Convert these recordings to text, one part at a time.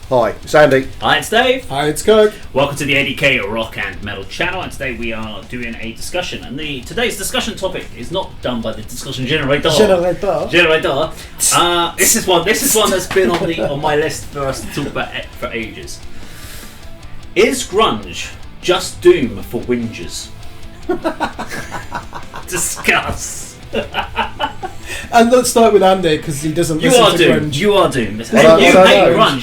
Hi, it's Andy. Hi, it's Dave. Hi, it's Kirk. Welcome to the A.D.K rock and metal channel, and today we are doing a discussion. And today's discussion topic is not done by the discussion generator. This is one that's been on my list for us to talk about for ages. Is grunge just doom for whingers? Discuss. And let's start with Andy because he doesn't listen to grunge. You are doomed.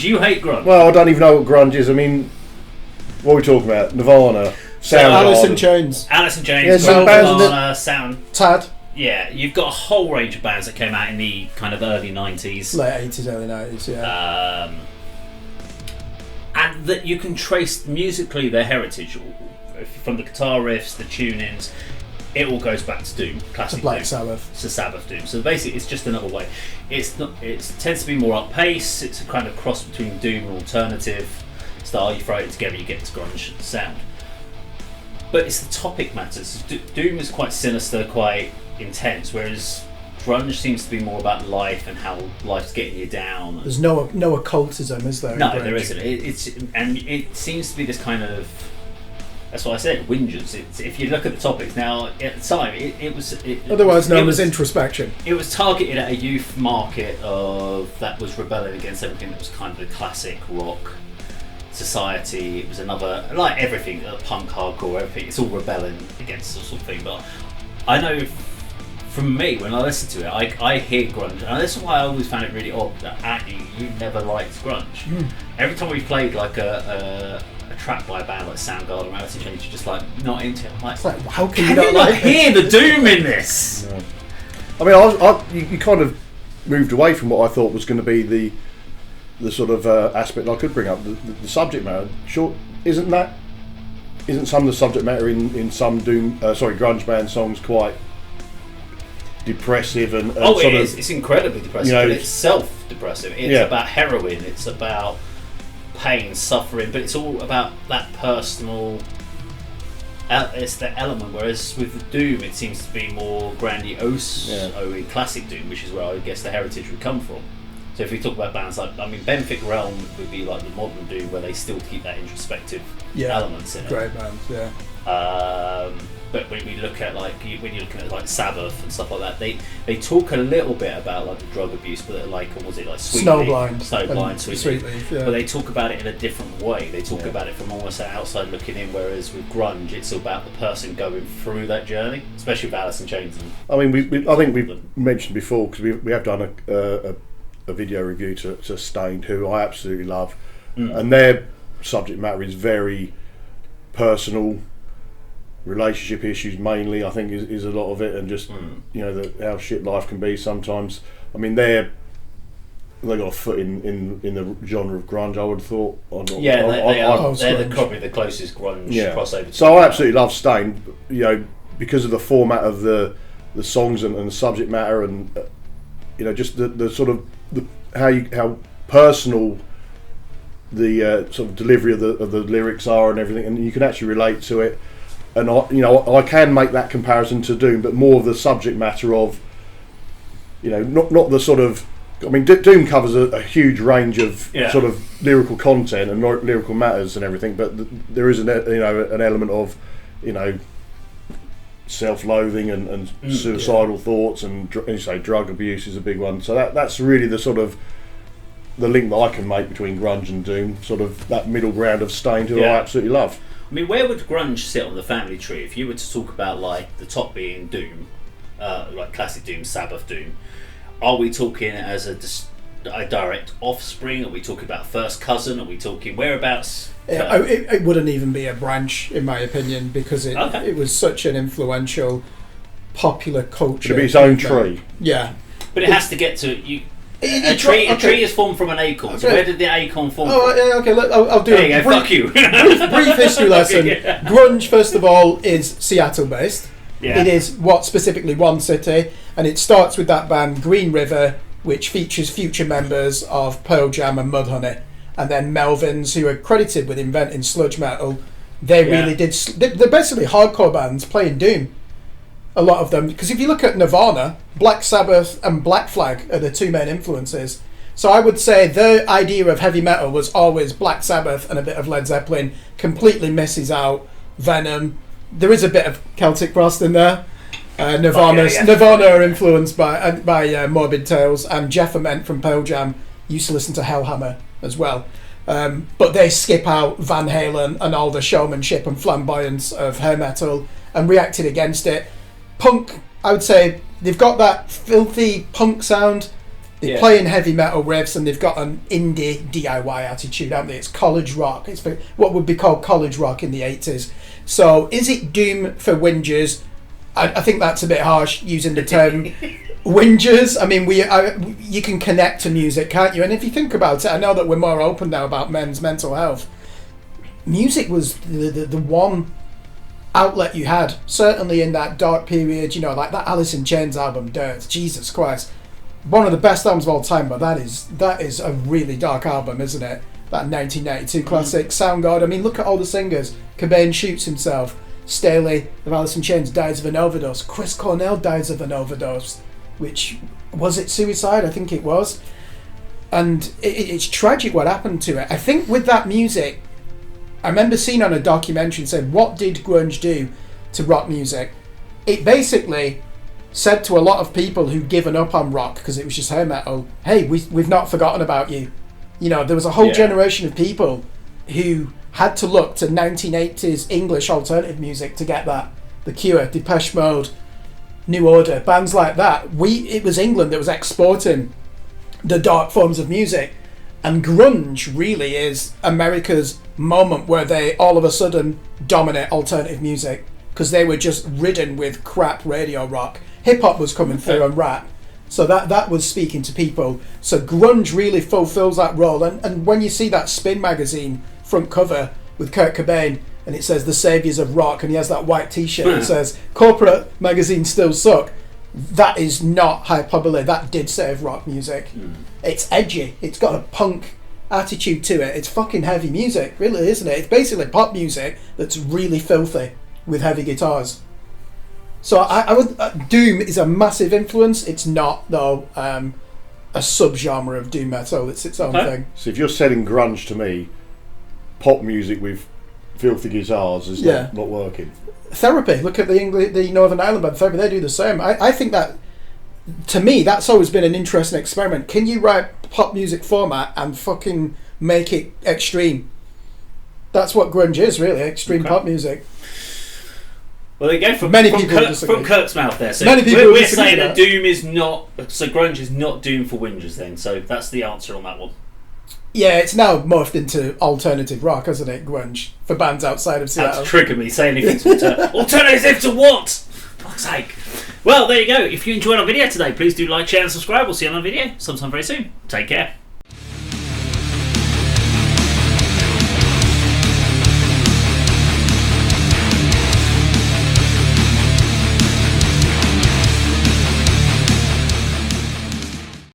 You hate grunge. Well, I don't even know what grunge is. I mean, what are we talking about? Nirvana, Soundgarden. Alice in Chains. Yeah, some bands Nirvana, Sound. Tad. Yeah, you've got a whole range of bands that came out in the kind of early 90s. Late 80s, early 90s, yeah. And that you can trace musically their heritage from the guitar riffs, the tunings. It all goes back to doom, classic Black doom. Sabbath. It's a Sabbath doom. So basically, it's just another way. It tends to be more up pace. It's a kind of cross between doom and alternative style. You throw it together, you get this grunge sound. But it's the topic matters. Doom is quite sinister, quite intense, whereas grunge seems to be more about life and how life's getting you down. There's no occultism, is there? No, there isn't. It seems to be this kind of. That's what I said, whingers. If you look at the topics now, at the time, it was... Otherwise known as introspection. It was targeted at a youth market that was rebelling against everything that was kind of the classic rock society. It was another... Like everything, punk, hardcore, everything, it's all rebelling against this sort of thing. But I know, from me, when I listen to it, I hear grunge. And this is why I always found it really odd that, Andy, you never liked grunge. Every time we played like a track by a band like Soundgarden or Alice in Chains, you're just like not into it. I'm like, how can you not hear the doom in this? No. I mean, you kind of moved away from what I thought was going to be the sort of aspect I could bring up, the subject matter. Sure, isn't some of the subject matter in some grunge band songs quite depressive and it is. It's incredibly depressive, but it's self-depressive. It's about heroin. It's about pain, suffering, but it's all about that personal. It's the element. Whereas with the doom, it seems to be more grandiose, classic doom, which is where I guess the heritage would come from. So if we talk about bands like, Benfic Realm would be like the modern doom, where they still keep that introspective elements in it. Great bands, yeah. But when you look at when you're looking at like Sabbath and stuff like that, they talk a little bit about like the drug abuse, but like Snowblind, Sweetleaf, yeah. But they talk about it in a different way. They talk about it from almost an outside looking in, whereas with grunge, it's about the person going through that journey, especially with Alice in Chains. I mean, I think we've mentioned before because we have done a video review to Stained, who I absolutely love, and their subject matter is very personal. Relationship issues mainly, I think, is a lot of it, and just how shit life can be sometimes. I mean, they got a foot in the genre of grunge, I would have thought. They're probably the closest grunge crossover. So I absolutely love Stained, because of the format of the songs and the subject matter, and just the sort of how personal the sort of delivery of the lyrics are and everything, and you can actually relate to it. And I can make that comparison to Doom, but more of the subject matter of, not the sort of. I mean, Doom covers a huge range of sort of lyrical content and lyrical matters and everything, but there is an element of, self-loathing and suicidal thoughts, and you say drug abuse is a big one. So that's really the sort of the link that I can make between grunge and Doom, sort of that middle ground of Stained, who I absolutely love. I mean, where would grunge sit on the family tree? If you were to talk about like the top being Doom, like classic Doom, Sabbath Doom, are we talking as a direct offspring? Are we talking about first cousin? Are we talking whereabouts? It wouldn't even be a branch, in my opinion, because it was such an influential popular culture. Should be its own tree. Yeah, but it has to get to you. A tree is formed from an acorn. So where did the acorn form from? Okay. I'll do a brief history lesson. Grunge, first of all, is Seattle-based. Yeah. It is specifically one city, and it starts with that band Green River, which features future members of Pearl Jam and Mudhoney, and then Melvins, who are credited with inventing sludge metal. They really did. They're basically hardcore bands playing doom. A lot of them, because if you look at Nirvana, Black Sabbath and Black Flag are the two main influences. So I would say the idea of heavy metal was always Black Sabbath and a bit of Led Zeppelin. Completely misses out Venom. There is a bit of Celtic Frost in there. Nirvana are influenced by Morbid Tales, and Jeff Ament from Pearl Jam used to listen to Hellhammer as well. But they skip out Van Halen and all the showmanship and flamboyance of hair metal and reacted against it. Punk, I would say, they've got that filthy punk sound. They're playing heavy metal riffs, and they've got an indie DIY attitude, haven't they? It's college rock. It's what would be called college rock in the 80s. So is it doom for whingers? I think that's a bit harsh using the term whingers. I mean, you can connect to music, can't you? And if you think about it, I know that we're more open now about men's mental health. Music was the one outlet you had, certainly in that dark period, like that Alice in Chains album, Dirt. Jesus Christ. One of the best albums of all time, but that is a really dark album, isn't it? That 1992 classic, Soundgarden. I mean, look at all the singers. Cobain shoots himself. Staley of Alice in Chains dies of an overdose. Chris Cornell dies of an overdose. Which, was it suicide? I think it was. And it's tragic what happened to it. I think with that music, I remember seeing on a documentary saying, what did grunge do to rock music? It basically said to a lot of people who'd given up on rock because it was just hair metal, hey, we've not forgotten about you. There was a whole generation of people who had to look to 1980s English alternative music to get that. The Cure, Depeche Mode, New Order, bands like that. It was England that was exporting the dark forms of music. And grunge really is America's moment where they all of a sudden dominate alternative music because they were just ridden with crap radio rock. Hip-hop was coming through and rap. So that was speaking to people. So grunge really fulfills that role. And when you see that Spin magazine front cover with Kirk Cobain and it says the saviors of rock and he has that white t-shirt that says corporate magazines still suck, that is not hyperbole. That did save rock music. It's edgy. It's got a punk attitude to it. It's fucking heavy music, really, isn't it? It's basically pop music that's really filthy with heavy guitars. So I would doom is a massive influence. It's not though a subgenre of doom metal. It's its own thing. So if you're selling grunge to me, pop music with filthy guitars is not working. Therapy. Look at the Northern Ireland band Therapy. They do the same. I think that, to me, that's always been an interesting experiment. Can you write pop music format and fucking make it extreme? That's what grunge is, really. Extreme pop music. Well, there you go. From Kirk's mouth there. So we're saying that doom is not. So grunge is not doom for whingers then. So that's the answer on that one. Yeah, it's now morphed into alternative rock, hasn't it, grunge, for bands outside of Seattle. That's triggered me, saying anything's alternative to what? Fuck's sake. Well, there you go. If you enjoyed our video today, please do like, share and subscribe. We'll see you on our video sometime very soon. Take care.